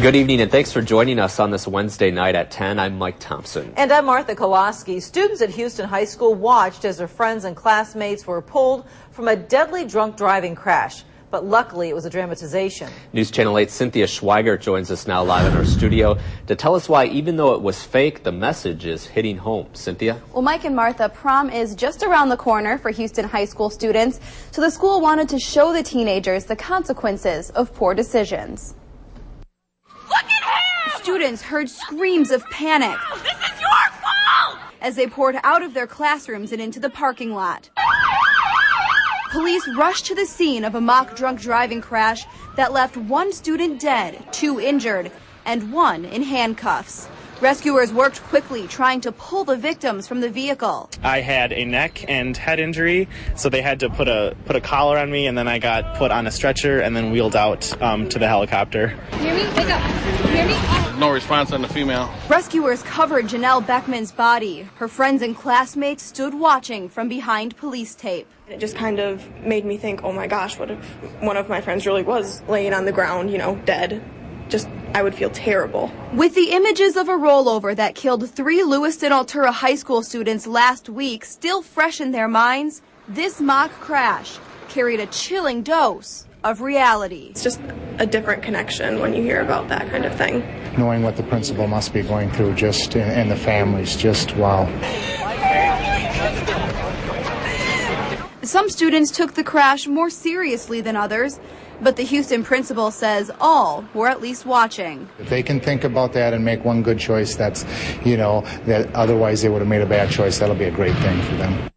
Good evening and thanks for joining us on this Wednesday night at 10. I'm Mike Thompson. And I'm Martha Koloski. Students at Houston High School watched as their friends and classmates were pulled from a deadly drunk driving crash. But luckily, it was a dramatization. News Channel 8's Cynthia Schweigert joins us now live in our studio to tell us why, even though it was fake, the message is hitting home. Cynthia? Well, Mike and Martha, prom is just around the corner for Houston High School students, so the school wanted to show the teenagers the consequences of poor decisions. Look at him! Students heard screams of panic. This is your fault! As they poured out of their classrooms and into the parking lot. Police rushed to the scene of a mock drunk driving crash that left one student dead, 2 injured, and 1 in handcuffs. Rescuers worked quickly trying to pull the victims from the vehicle. I had a neck and head injury, so they had to put a collar on me, and then I got put on a stretcher and then wheeled out to the helicopter. Hear me? Wake up. Hear me? No response on the female. Rescuers covered Janelle Beckman's body. Her friends and classmates stood watching from behind police tape. It just kind of made me think, oh my gosh, what if one of my friends really was laying on the ground, dead? I would feel terrible. With the images of a rollover that killed 3 Lewiston-Altura high school students last week still fresh in their minds, this mock crash carried a chilling dose of reality. It's just a different connection when you hear about that kind of thing. Knowing what the principal must be going through and the families, wow. Some students took the crash more seriously than others, but the Houston principal says all were at least watching. If they can think about that and make one good choice, that otherwise they would have made a bad choice, that'll be a great thing for them.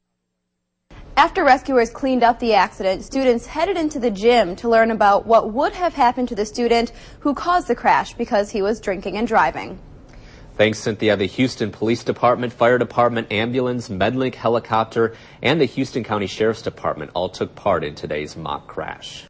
After rescuers cleaned up the accident, students headed into the gym to learn about what would have happened to the student who caused the crash because he was drinking and driving. Thanks, Cynthia. The Houston Police Department, Fire Department, Ambulance, Medlink Helicopter, and the Houston County Sheriff's Department all took part in today's mock crash.